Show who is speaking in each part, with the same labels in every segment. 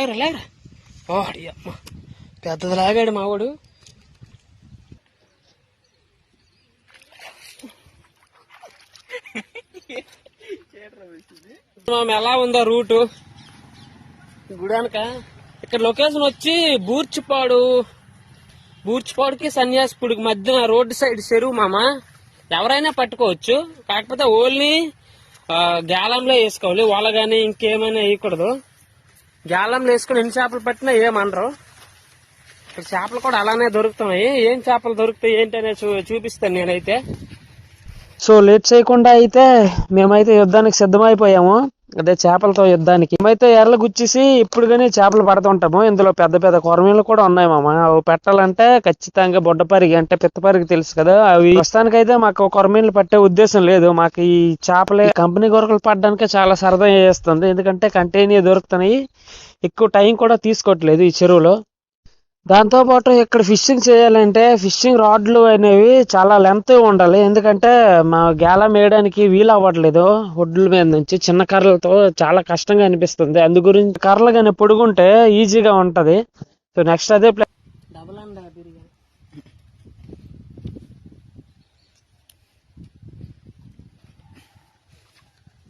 Speaker 1: లేరా లేరా. ఓడి అమ్మ పెద్దది లాగాడు మావాడు. ఎలా ఉందా రూటు గుడానిక? ఇక్కడ లొకేషన్ వచ్చి బూర్చిపాడుకి సన్యాసిపుడికి మధ్యన రోడ్డు సైడ్ చెరువు మామ. ఎవరైనా పట్టుకోవచ్చు, కాకపోతే ఓన్లీ గ్యాలంలో వేసుకోవాలి. వాళ్ళ గానీ ఇంకేమైనా వేయకూడదు. గ్యాలంలో వేసుకుని ఎన్ని చేపలు పట్టినా ఏమనరు. ఇక్కడ చేపలు కూడా అలానే దొరుకుతున్నాయి. ఏం చేపలు దొరుకుతాయి ఏంటనే చూపిస్తాను నేనైతే. సో లేట్ చేయకుండా అయితే మేమైతే యుద్ధానికి సిద్ధమైపోయాము. అదే చేపలతో యుద్ధానికి. మేమైతే ఎర్రలు గుచ్చేసి ఇప్పుడు కానీ చేపలు పడుతుంటాము. ఇందులో పెద్ద పెద్ద కొరమీలు కూడా ఉన్నాయి మామ. అవి పెట్టాలంటే ఖచ్చితంగా బొడ్డపరిగి అంటే పిత్తపరిగి తెలుసు కదా. అవి ప్రస్తుతానికైతే మాకు కొరమీలు పట్టే ఉద్దేశం లేదు. మాకు ఈ చేపలే కంపెనీ కొరకలు పడడానికే చాలా సరదా చేస్తుంది. ఎందుకంటే కంటిన్యూ దొరుకుతున్నాయి, ఎక్కువ టైం కూడా తీసుకోవట్లేదు ఈ చెరువులో. దాంతో పాటు ఇక్కడ ఫిషింగ్ చేయాలంటే ఫిషింగ్ రాడ్లు అనేవి చాలా లెంత్ ఉండాలి. ఎందుకంటే మా గేలం వేయడానికి వీలు అవ్వట్లేదు. ఒడ్ల మీద నుంచి చిన్న కర్రలతో చాలా కష్టంగా అనిపిస్తుంది. అందు గురించి కర్రలు కానీ పొడుగుంటే ఈజీగా ఉంటది. సో నెక్స్ట్ అదే ప్లాన్. డబుల్ అండ్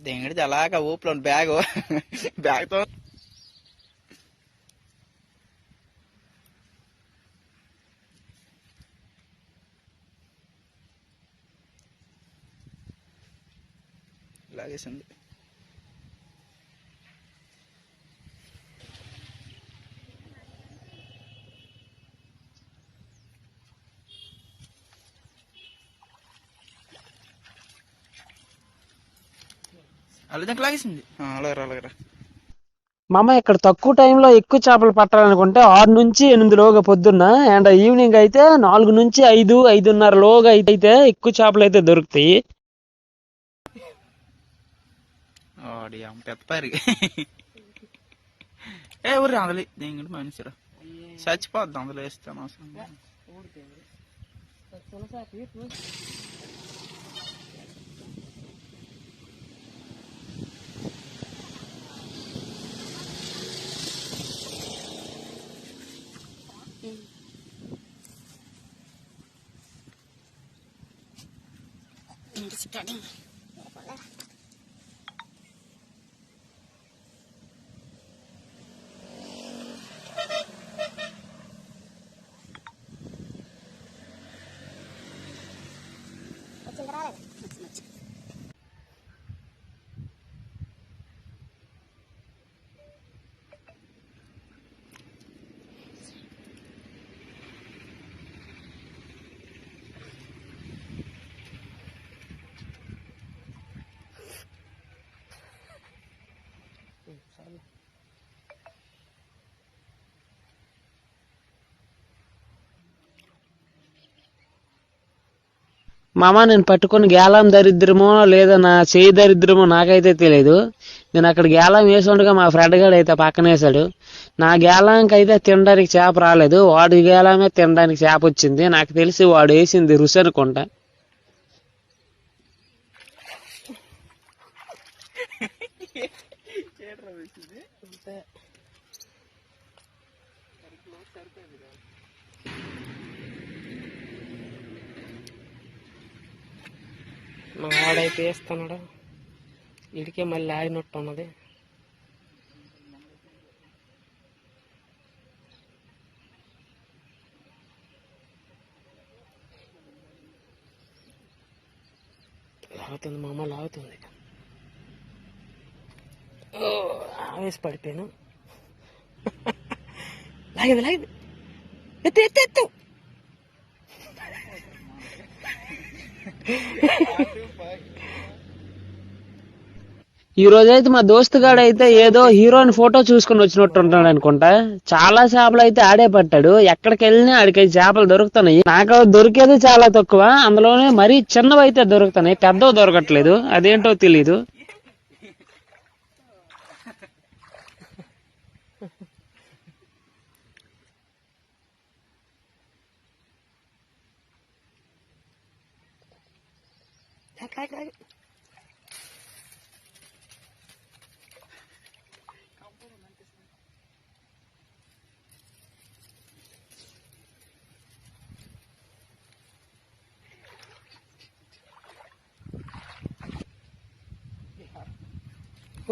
Speaker 2: దేంగడి అలాగా ఊపులో బ్యాగ్ తో లాగేసింది. అలాగే లాగేసింది. అలాగరా
Speaker 1: మామ ఇక్కడ తక్కువ టైంలో ఎక్కువ చేపలు పట్టాలనుకుంటే 6 నుంచి 8 లోగా పొద్దున్న, అండ్ ఈవినింగ్ అయితే 4 నుంచి 5, 5:30 లోగా అయితే ఎక్కువ చేపలు అయితే దొరుకుతాయి.
Speaker 2: పెద్దపారి ఊరి అందులో దేంగడి మనిషిరా చచ్చిపోద్ది. అందులో వేస్తాను అవసరం.
Speaker 1: మామ నేను పట్టుకుని గేలం దరిద్రమో లేదా నా చేయి దరిద్రమో నాకైతే తెలియదు. నేను అక్కడ గేలం వేసుండగా మా ఫ్రెండ్ గారు అయితే పక్కన వేసాడు. నా గేలాంకి అయితే తినడానికి చేప రాలేదు, వాడి గేలామే తినడానికి చేప వచ్చింది. నాకు తెలిసి వాడు వేసింది రుచి అనుకుంటా. మా వాడైతే వేస్తున్నాడు, ఇడికే మళ్ళీ ఆగినట్టు ఉన్నది. లాగుతుంది మా అమ్మ, లాగుతుంది. ఆవేసి పడిపోయాను. లాగేది లాగేది, ఎత్తు ఎత్తు ఎత్తు. ఈ రోజైతే మా దోస్తుగాడు అయితే ఏదో హీరోయిన్ ఫోటో చూసుకుని వచ్చినట్టు ఉంటాడు అనుకుంటా. చాలా చేపలు అయితే ఆడే పట్టాడు. ఎక్కడికి వెళ్ళినా ఆడికైతే చేపలు దొరుకుతున్నాయి. నాకు దొరికేది చాలా తక్కువ, అందులోనే మరీ చిన్నవి అయితే దొరుకుతున్నాయి, పెద్దవి దొరకట్లేదు. అదేంటో తెలీదు.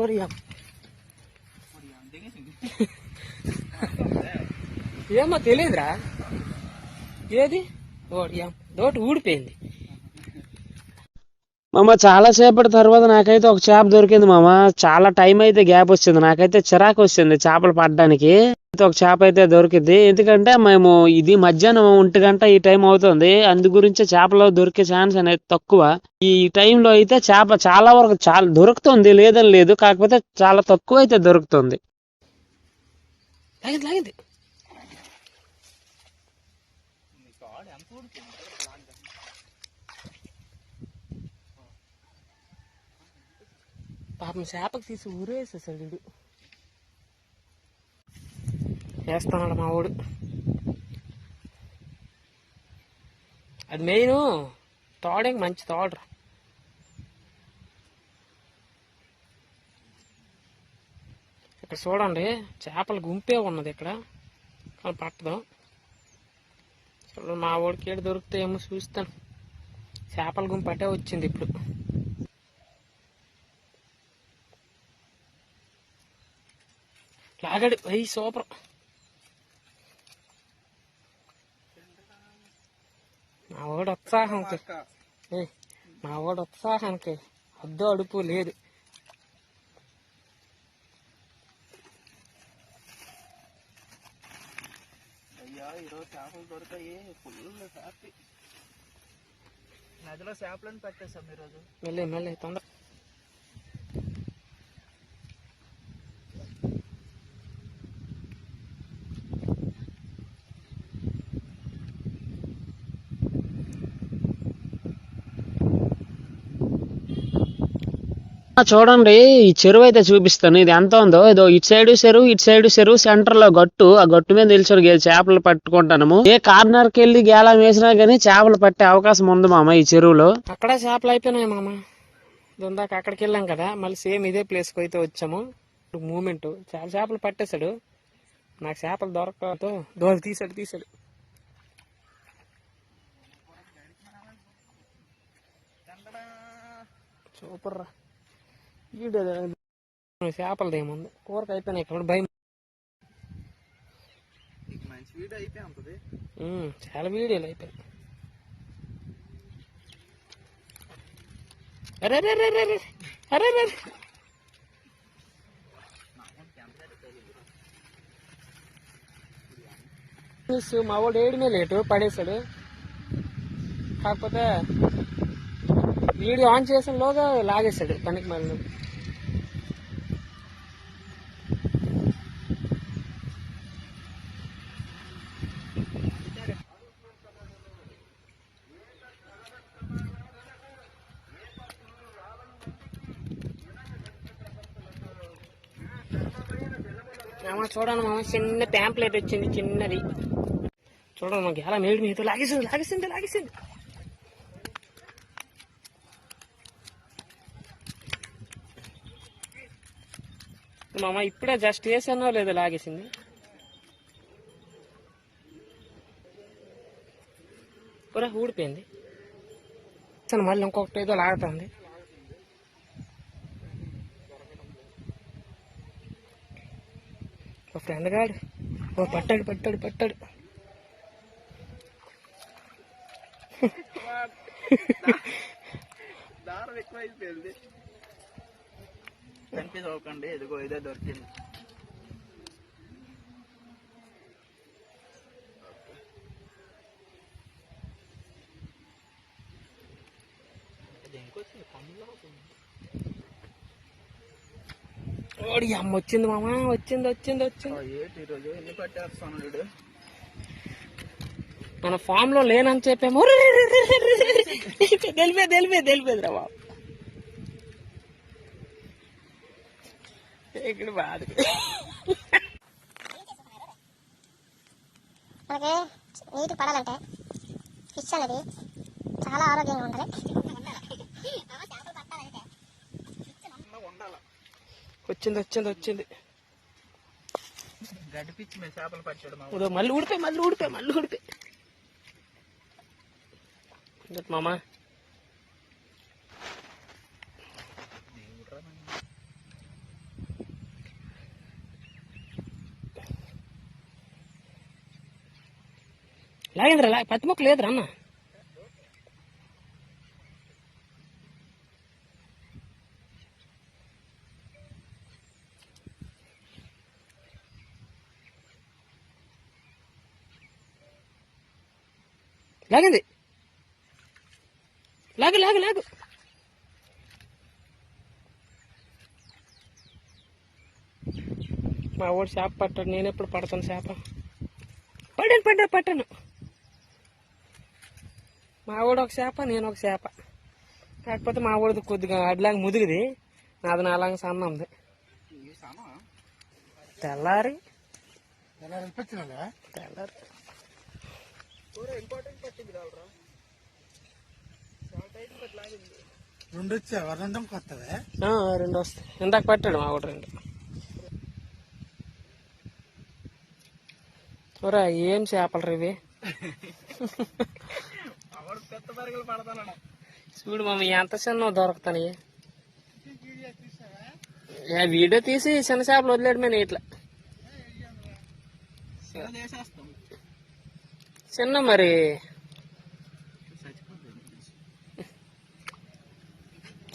Speaker 1: ఓరియా ఏమో తెలియదురా ఏది ఓరియా దోటి ఊడిపోయింది మామ. చాలా సేపటి తర్వాత నాకైతే ఒక చేప దొరికింది మామ. చాలా టైం అయితే గ్యాప్ వచ్చింది, నాకైతే చిరాకు వచ్చింది చేపలు పడడానికి. ఒక చేప అయితే దొరికింది, ఎందుకంటే మేము ఇది మధ్యాహ్నం 1 గంట ఈ టైం అవుతుంది, అందు గురించి చేపలు దొరికే ఛాన్స్ అనేది తక్కువ. ఈ టైంలో అయితే చేప చాలా వరకు చాలా దొరుకుతుంది, లేదని లేదు, కాకపోతే చాలా తక్కువ అయితే దొరుకుతుంది. లాగింది పాపం చేపకు తీసి ఊరేసేసాడు వీడు. వేస్తున్నాడు మా వాడు. అది మెయిన్ తోడకి మంచి తోడరా. ఇక్కడ చూడండి చేపల గుంపే ఉన్నది ఇక్కడ, కానీ పట్టదు. చూడండి మా వాడికి ఏడు దొరుకుతాయేమో చూస్తాను. చేపల గుంపు అటే వచ్చింది ఇప్పుడు. లాగడు అయ్యి సూపర్. మా వాడు ఉత్సాహానికి అద్దు అడుపు లేదు.
Speaker 2: ఈరోజు చేపలు దొరికాయి, ఫుల్ హ్యాపీ. నదిలో చేపలను పట్టేసాం ఈరోజు.
Speaker 1: మెల్లి తొందర. చూడండి ఈ చెరువు అయితే చూపిస్తాను, ఇది ఎంత ఉందో. ఇదో ఇటు సైడ్ చెరువు సెంటర్ లో గట్టు, ఆ గట్టు మీద నిల్చొని చేపలు పట్టుకుంటాము. ఏ కార్నర్ కి వెళ్ళి గేలం వేసినా గానీ చేపలు పట్టే అవకాశం ఉంది మామ ఈ చెరువులో. అక్కడ చేపలు అయిపోయినాయి మామ. దాకా అక్కడికి వెళ్ళాం కదా, మళ్ళీ సేమ్ ఇదే ప్లేస్ కి అయితే వచ్చాము. మూమెంట్ చాలా చేపలు పట్టేశాడు, నాకు చేపలు దొరకతో దోలు తీసాడు. సూపర్ రా. వీడియో చేపలది ఏముంది, కూరకు అయిపోయినాయి ఇక్కడ భయం. చాలా వీడియోలు అయిపోయాయి. అరే మా వాడు ఏడుమే లేటు పడేశాడు. కాకపోతే వీడియో ఆన్ చేసిన లోగా లాగేశాడు పనికి మళ్ళీ. చూడండి మామ, చిన్న ప్యాంప్లెట్ వచ్చింది చిన్నది. చూడండి మాకు ఎలా మేడి మీద లాగేసింది. మామ ఇప్పుడే జస్ట్ వేసానో లేదో లాగేసింది. పూరా ఊడిపోయింది. మళ్ళీ ఇంకొకటి ఏదో లాగుతుంది. మా ఫ్రెండ్ గాడు పట్టాడు.
Speaker 2: దారం ఎక్కువ అయిపోయింది. కనిపించకండి, ఎదుగో ఇదే దొరికింది.
Speaker 1: ఓడి అమ్మ వచ్చింది మామ, వచ్చింది.
Speaker 2: ఏంటి ఈరోజు ఎన్ని పట్టేస్తాను.
Speaker 1: మన ఫామ్ లో లేనని చెప్పాము. తెలిపేది రా బాబు. ఇక్కడ బాధ
Speaker 3: మనకి నీటి పడాలంటే ఫిష్ అనేది చాలా ఆరోగ్యంగా ఉండాలి.
Speaker 1: వచ్చింది.
Speaker 2: గడిపిచ్చి మేము చేపలు పట్టాడు.
Speaker 1: మళ్ళీ ఊడిపోయి మామా. లాగేంద్రా పత్తి మొక్క లేదురా అన్న. లాగింది. లాగు లాగు లాగు. మా వాడు చేప పట్టాడు, నేను ఎప్పుడు పడతాను చేప. పట్టాను. మా వాడు ఒక చేప, నేను ఒక చేప. కాకపోతే మా వాడిది కొద్దిగా అడ్లాగా ముదిరిది, నాది నాలాగా సన్న ఉంది. తెల్లారి
Speaker 4: రెండు వస్తాయి.
Speaker 1: ఇందాక పట్టాడు మా వాడు 2. చూరా ఏం చేపలు ఇవి. చూడు మమ్మీ ఎంత చిన్న దొరుకుతాయి. వీడియో తీసి చిన్న చేపలు వదిలేడు మేము ఇట్లా. చిన్న మరి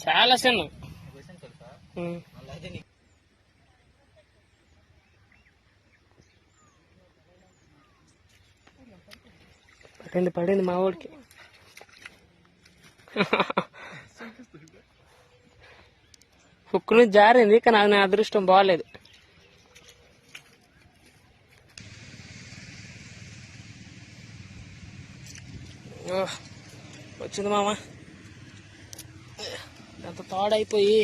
Speaker 1: చాలా చిన్న. పడింది మా వాడికి. హుక్కు నుంచి జారింది, కానీ అది నా అదృష్టం బాగాలేదు. వచ్చింది మామ. అంత తోడైపోయి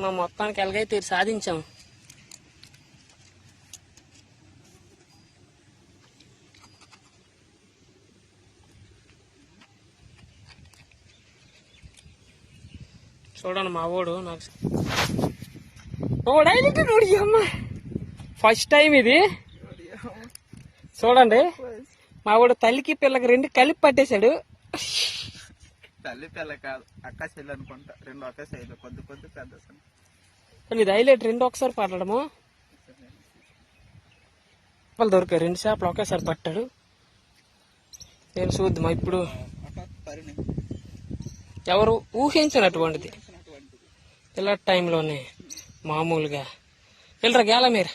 Speaker 1: మా మొత్తానికి ఎలాగైతే సాధించాము. చూడండి మా వాడు నాకు అమ్మ ఫస్ట్ టైం ఇది. చూడండి మా వాడు తల్లికి పిల్లకి 2 కలిపి పట్టేశాడు.
Speaker 2: తల్లి పిల్ల కాదు, అక్క చెల్లి అనుకుంటా. 2 ఒకే సైజు, కొద్ది పెద్ద.
Speaker 1: ఇది హైలైట్, 2 ఒకసారి పట్టడము. చేపలు దొరికాయి, 2 చేపలు ఒకేసారి పట్టాడు. నేను చూద్దామా ఇప్పుడు. ఎవరు ఊహించినటువంటిది ఇలా టైంలోనే మామూలుగా. వెళ్ళరా గేల మీరు.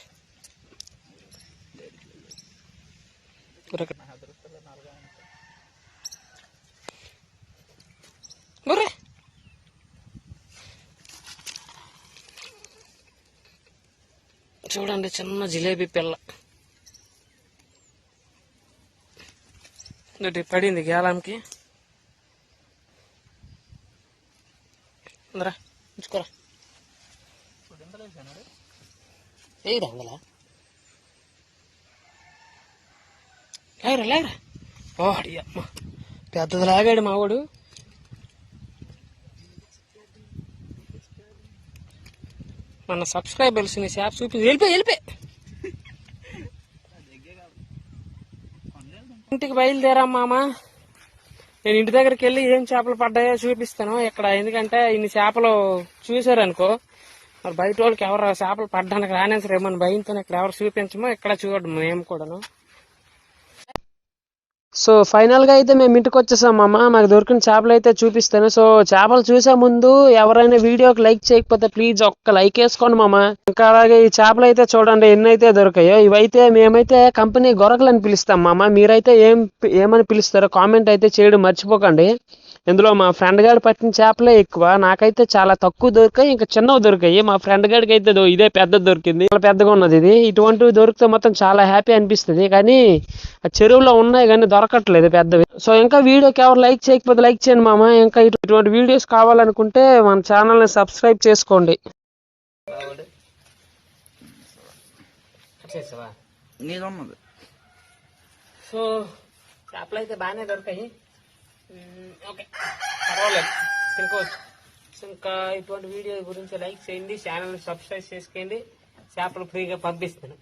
Speaker 1: చూడండి చిన్న జిలేబీ పిల్ల పడింది గేలంకి. అందరా ఉంచుకోరా. ఏది అందులో లేరా. ఓడి అమ్మ పెద్దది లాగాడు మా వాడు. మన సబ్స్క్రైబర్స్ ని షాప్ చూపి వెళ్ళిపోయి ఇంటికి బయలుదేరా మామ. నేను ఇంటి దగ్గరికి వెళ్ళి ఏం చేపలు పడ్డాయో చూపిస్తాను ఇక్కడ. ఎందుకంటే ఇన్ని చేపలు చూసారనుకో మరి బయట వాళ్ళకి ఎవరు చేపలు పడ్డానికి రానేసరేమో భయంతో ఇక్కడ ఎవరు చూపించమో ఇక్కడ చూడము మేము కూడాను. సో ఫైనల్ గా అయితే మేము ఇంటికి వచ్చేసాం అమ్మ. మాకు దొరికిన చేపలు అయితే చూపిస్తాను. సో చేపలు చూసే ముందు ఎవరైనా వీడియోకి లైక్ చేయకపోతే ప్లీజ్ ఒక్క లైక్ వేసుకోండి మామ. ఇంకా అలాగే ఈ చేపలు అయితే చూడండి ఎన్నైతే దొరికాయో. ఇవైతే మేమైతే కంపెనీ గొరకలు అని పిలుస్తాం మామ. మీరైతే ఏమని పిలుస్తారో కామెంట్ అయితే చేయడం మర్చిపోకండి. ఇందులో మా ఫ్రెండ్ గారు పట్టిన చేపలే ఎక్కువ. నాకైతే చాలా తక్కువ దొరికాయి, ఇంకా చిన్నవి దొరికాయి. మా ఫ్రెండ్ గారికి అయితే ఇదే పెద్దది దొరికింది, చాలా పెద్దగా ఉన్నది ఇది. ఇటువంటివి దొరికితే మొత్తం చాలా హ్యాపీ అనిపిస్తుంది. కానీ ఆ చెరువులో ఉన్నాయి కానీ దొరకట్లేదు పెద్దవి. సో ఇంకా వీడియోకి ఎవరు లైక్ చేయకపోతే లైక్ చేయండి మామ. ఇంకా ఇటువంటి వీడియోస్ కావాలనుకుంటే మన ఛానల్ ని సబ్స్క్రైబ్ చేసుకోండి. సో చేపలు అయితే బాగానే దొరికాయి. ఓకే పర్వాలేదు తినుకోవచ్చు. ఇంకా ఇటువంటి వీడియో గురించి లైక్ చేయండి, ఛానల్ సబ్స్క్రైబ్ చేసుకోండి. చేపలు ఫ్రీగా పంపిస్తాను.